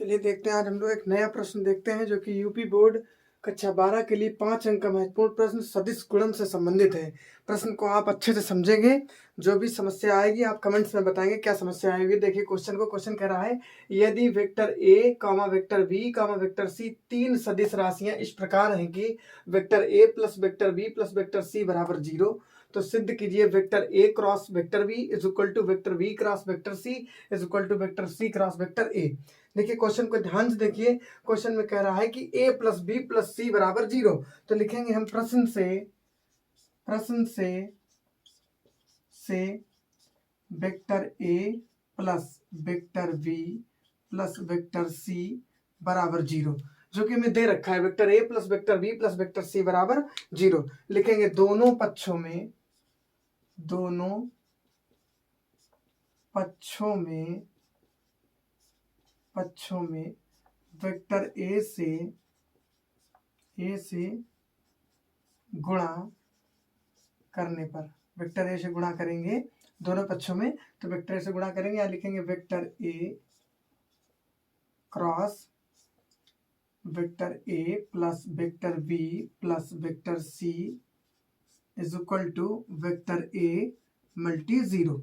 चलिए देखते हैं, आज हम लोग एक नया प्रश्न देखते हैं जो कि यूपी बोर्ड कक्षा 12 के लिए 5 अंक का महत्वपूर्ण प्रश्न सदिश गुणन से संबंधित है। प्रश्न को आप अच्छे से समझेंगे। जो भी समस्या आएगी आप कमेंट्स में बताएंगे क्या समस्या आएगी। देखिए क्वेश्चन कह रहा है, यदि vector A comma vector B comma vector C तीन सदिश राशियां इस प्रकार हैं कि vector A plus vector B plus vector C बराबर 0, तो सिद्ध कीजिए vector A cross vector B is equal to vector B cross vector C is equal to vector C cross vector A. देखिए क्वेश्चन को ध्यान से देखिए। क्वेश्चन में कह रहा है कि a प्लस बी प्लस सी बराबर 0, तो लिखेंगे हम प्रश्न से vector a plus vector b plus vector c बराबर 0, जो कि हमें दे रखा है vector a plus vector b plus vector c बराबर 0। लिखेंगे दोनों पक्षों में वेक्टर ए से गुणा करने पर, वेक्टर ए से गुणा करेंगे दोनों पक्षों में, तो वेक्टर ए से गुणा करेंगे, या लिखेंगे vector A cross vector A plus vector B plus vector C is equal to vector A multi 0।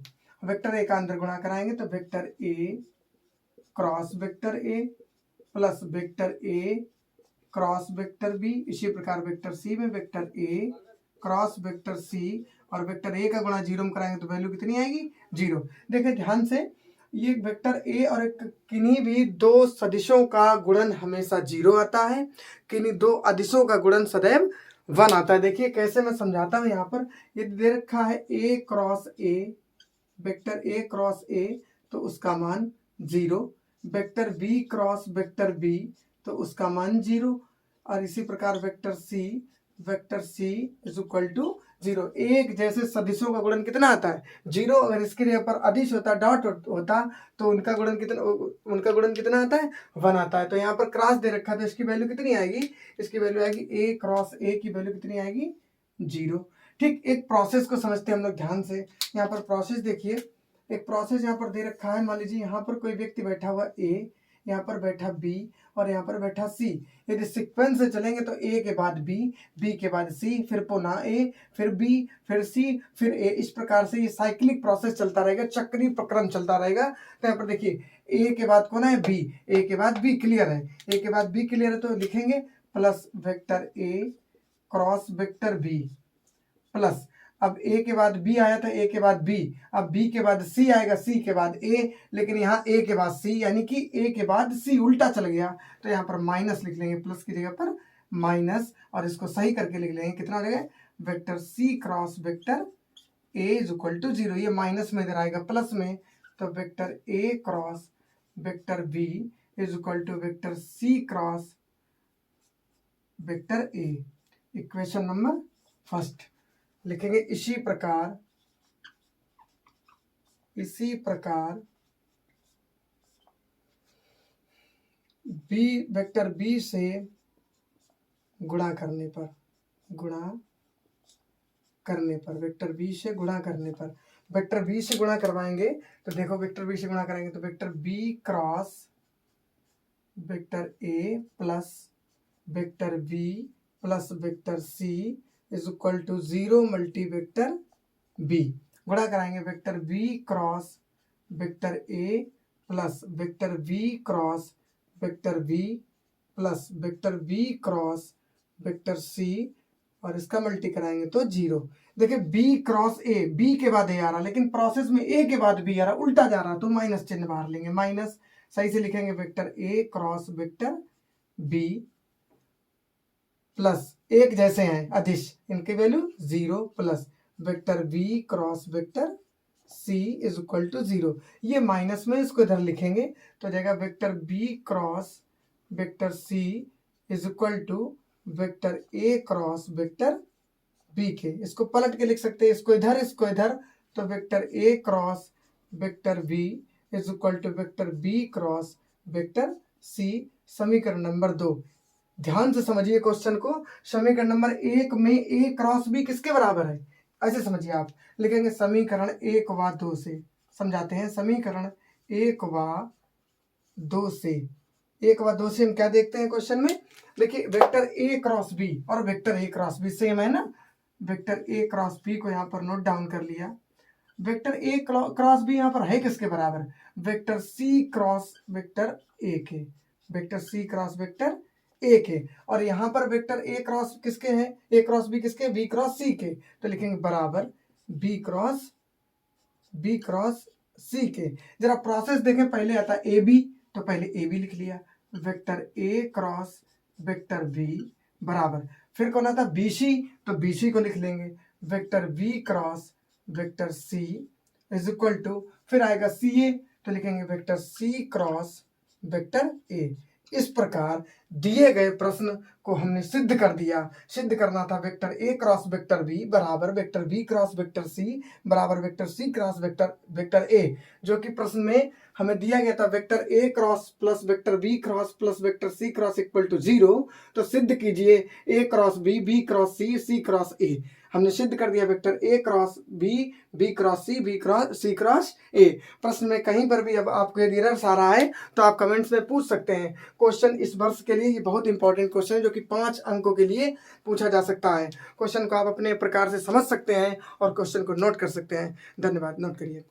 Vector A का अंदर गुणा कराएंगे तो vector A cross vector A plus vector A cross vector B, इसी प्रकार वेक्टर सी में vector A cross vector C, और vector A का गुणा 0 में कराएंगे तो वैल्यू कितनी आएगी 0। देखिए ध्यान से, ये वेक्टर ए और किन्हीं भी दो सदिशों का गुणन हमेशा 0 आता है, किन्हीं दो अदिशों का गुणन सदैव 1 आता है। देखिए कैसे मैं समझाता हूँ। यहाँ पर ये दे रखा है a cross A, vector a cross A तो उसका मान 0, vector b cross vector b तो उसका मान 0, और इसी प्रकार vector c is equal to 0। एक जैसे सदिशों का गुणन कितना आता है 0। अगर इसके लिए पर अदिश होता, डॉट होता, तो उनका गुणन कितना आता है 1 आता है। तो यहाँ पर क्रॉस दे रखा है तो इसकी वैल्यू कितनी आएगी, इसकी वैल्यू आएगी a क्रॉस a की वैल्यू कितनी आएगी 0। ठीक, एक प्रोसेस को समझते हैं हम लोग ध्यान से। यहाँ पर प्रोसेस देखिए, एक प्रोसेस यहाँ पर दे रखा है। मान लीजिए यहाँ पर कोई व्यक्ति बैठा हुआ A, यहाँ पर बैठा B और यहाँ पर बैठा C। यदि सीक्वेंस से चलेंगे तो A के बाद B, B के बाद C, फिर पुनः A, फिर B, फिर C, फिर A, इस प्रकार से ये साइक्लिक प्रोसेस चलता रहेगा, चक्रीय प्रक्रम चलता रहेगा। तो यहाँ पर देखिए A के बाद कौन है B, A के बाद B क्लियर है, A के बाद B क्लियर है, तो लिखेंगे plus vector A cross vector B plus, अब a के बाद b आया था, a के बाद b, अब b के बाद c आएगा, c के बाद a, लेकिन यहाँ a के बाद c, यानी कि a के बाद c उल्टा चल गया, तो यहाँ पर माइनस लिख लेंगे, प्लस की जगह पर माइनस, और इसको सही करके लिख लेंगे। कितना हो जाएगा vector c cross vector a is equal to 0। ये माइनस में इधर आएगा प्लस में, तो vector a cross vector b is equal to vector c cross vector a। Equation number first लिखेंगे इसी प्रकार बी वेक्टर बी से गुणा करने पर वेक्टर बी से गुणा करने पर, वेक्टर बी से गुणा करवाएंगे तो देखो वेक्टर बी से गुणा करेंगे तो vector B cross vector A plus vector B plus vector C is equal to 0 multi vector B. गुणा कराएंगे vector B cross vector A plus vector B cross vector B plus vector B cross vector C, और इसका multi कराएंगे तो 0। देखिए B cross ए, B के बाद ए आ रहा, लेकिन प्रोसेस में ए के बाद बी आ रहा, उल्टा जा रहा, तो माइनस चिन्ह बाहर लेंगे, माइनस सही से लिखेंगे vector A cross vector B plus, एक जैसे हैं अदिश, इनकी value 0, plus vector B cross vector C is equal to 0। ये माइनस में, इसको इधर लिखेंगे तो जाएगा vector B cross vector C is equal to vector A cross vector B के। इसको पलट के लिख सकते हैं, इसको इधर, तो vector A cross vector B is equal to vector B cross vector C. समीकरण नंबर 2, ध्यान से समझिए क्वेश्चन को। समीकरण नंबर 1 में a क्रॉस b किसके बराबर है, ऐसे समझिए आप। लिखेंगे समीकरण 1 व 2 से, समझाते हैं, समीकरण 1 व 2 से 1 व 2 से हम क्या देखते हैं क्वेश्चन में, देखिए वेक्टर ए क्रॉस बी और vector A cross B same है ना, वेक्टर ए क्रॉस बी को यहाँ पर नोट डाउन कर लिया। वेक्टर ए क्रॉस बी यहाँ पर है किसके बराबर, vector C cross vector A के, vector C cross vector A के, और यहाँ पर वेक्टर ए क्रॉस किसके हैं, ए क्रॉस बी किसके, बी क्रॉस सी के, तो लिखेंगे बराबर बी क्रॉस सी के। जरा प्रोसेस देखें, पहले आता ए बी, तो पहले ए बी लिख लिया, vector A cross vector B बराबर, फिर कौन आता बी सी, तो बी सी को लिख लेंगे, vector B cross vector C is equal to, फिर आएगा सी ए, तो लिखेंगे vector C cross vector A. इस प्रकार दिए गए प्रश्न को हमने सिद्ध कर दिया। सिद्ध करना था vector A cross vector B बराबर vector B cross vector C बराबर vector C cross vector A, जो कि प्रश्न में हमें दिया गया था vector A cross plus vector B cross plus vector C cross equal to 0। तो सिद्ध कीजिए A cross B, B cross C, C cross A. हमने सिद्ध कर दिया vector A cross B, B cross C, B cross C cross ए। प्रश्न में कहीं पर भी अब आपको यदि एरर्स आ रहा है तो आप कमेंट्स में पूछ सकते हैं। क्वेश्चन इस वर्ष के लिए ये बहुत इंपॉर्टेंट क्वेश्चन है, जो कि 5 अंकों के लिए पूछा जा सकता है। क्वेश्चन को आप अपने प्रकार से समझ सकते हैं और क्वेश्चन को नोट कर सकते हैं। धन्यवाद, नोट करिए।